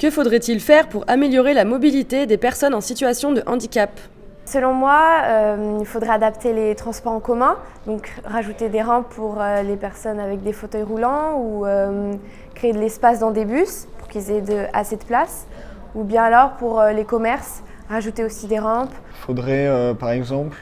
Que faudrait-il faire pour améliorer la mobilité des personnes en situation de handicap ? Selon moi, il faudrait adapter les transports en commun, donc rajouter des rampes pour les personnes avec des fauteuils roulants ou créer de l'espace dans des bus pour qu'ils aient assez de place, ou bien alors pour les commerces, rajouter aussi des rampes. Il faudrait par exemple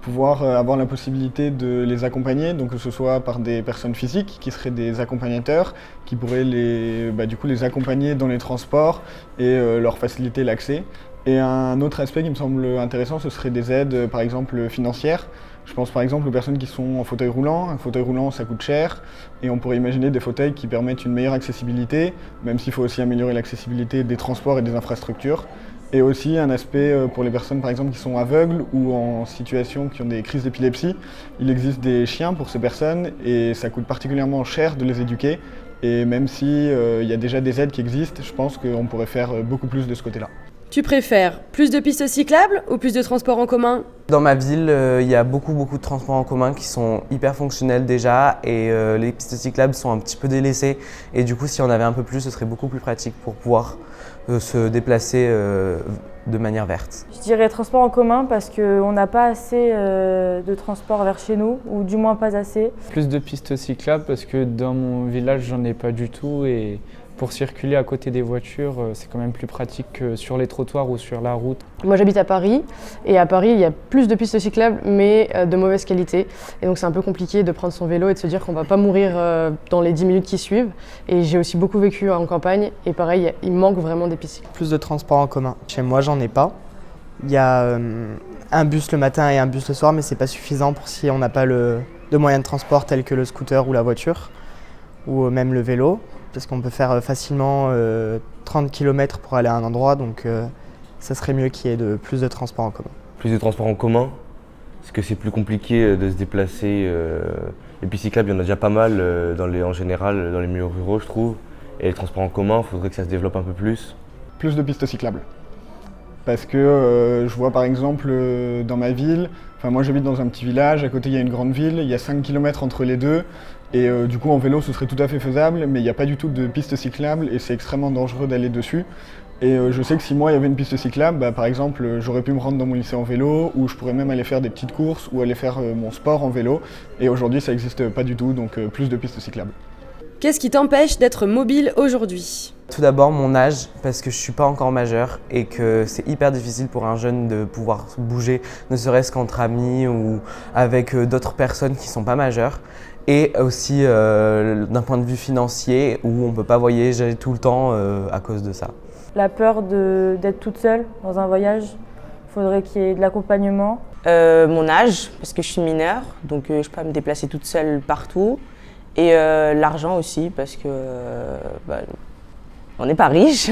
pouvoir avoir la possibilité de les accompagner, donc que ce soit par des personnes physiques qui seraient des accompagnateurs, qui pourraient les accompagner dans les transports et leur faciliter l'accès. Et un autre aspect qui me semble intéressant, ce serait des aides par exemple financières. Je pense par exemple aux personnes qui sont en fauteuil roulant. Un fauteuil roulant, ça coûte cher et on pourrait imaginer des fauteuils qui permettent une meilleure accessibilité, même s'il faut aussi améliorer l'accessibilité des transports et des infrastructures. Et aussi un aspect pour les personnes par exemple qui sont aveugles ou en situation qui ont des crises d'épilepsie. Il existe des chiens pour ces personnes et ça coûte particulièrement cher de les éduquer. Et même s'il y a déjà des aides qui existent, je pense qu'on pourrait faire beaucoup plus de ce côté-là. Tu préfères plus de pistes cyclables ou plus de transports en commun ? Dans ma ville, il y a beaucoup de transports en commun qui sont hyper fonctionnels déjà et les pistes cyclables sont un petit peu délaissées. Et du coup, si on avait un peu plus, ce serait beaucoup plus pratique pour pouvoir se déplacer de manière verte. Je dirais transport en commun parce qu'on n'a pas assez de transport vers chez nous, ou du moins pas assez. Plus de pistes cyclables parce que dans mon village, j'en ai pas du tout et pour circuler à côté des voitures, c'est quand même plus pratique que sur les trottoirs ou sur la route. Moi j'habite à Paris et à Paris il y a plus de pistes cyclables mais de mauvaise qualité. Et donc c'est un peu compliqué de prendre son vélo et de se dire qu'on va pas mourir dans les 10 minutes qui suivent. Et j'ai aussi beaucoup vécu en campagne et pareil, il manque vraiment des pistes cyclables. Plus de transports en commun. Chez moi j'en ai pas. Il y a un bus le matin et un bus le soir mais c'est pas suffisant pour si on n'a pas de moyens de transport tels que le scooter ou la voiture ou même le vélo. Parce qu'on peut faire facilement 30 km pour aller à un endroit, donc ça serait mieux qu'il y ait plus de transports en commun. Plus de transports en commun, parce que c'est plus compliqué de se déplacer. Les pistes cyclables, il y en a déjà pas mal en général dans les milieux ruraux, je trouve. Et les transports en commun, il faudrait que ça se développe un peu plus. Plus de pistes cyclables. Parce que je vois par exemple dans ma ville, moi j'habite dans un petit village, à côté il y a une grande ville, il y a 5 km entre les deux. Et du coup en vélo ce serait tout à fait faisable, mais il n'y a pas du tout de piste cyclable et c'est extrêmement dangereux d'aller dessus. Et je sais que si moi il y avait une piste cyclable, par exemple j'aurais pu me rendre dans mon lycée en vélo, ou je pourrais même aller faire des petites courses ou aller faire mon sport en vélo. Et aujourd'hui ça n'existe pas du tout, donc plus de pistes cyclables. Qu'est-ce qui t'empêche d'être mobile aujourd'hui ? Tout d'abord mon âge, parce que je ne suis pas encore majeur et que c'est hyper difficile pour un jeune de pouvoir bouger, ne serait-ce qu'entre amis ou avec d'autres personnes qui ne sont pas majeures. Et aussi d'un point de vue financier où on ne peut pas voyager tout le temps à cause de ça. La peur d'être toute seule dans un voyage, il faudrait qu'il y ait de l'accompagnement. Mon âge, parce que je suis mineure, donc je peux pas me déplacer toute seule partout. Et l'argent aussi, parce que on n'est pas riche.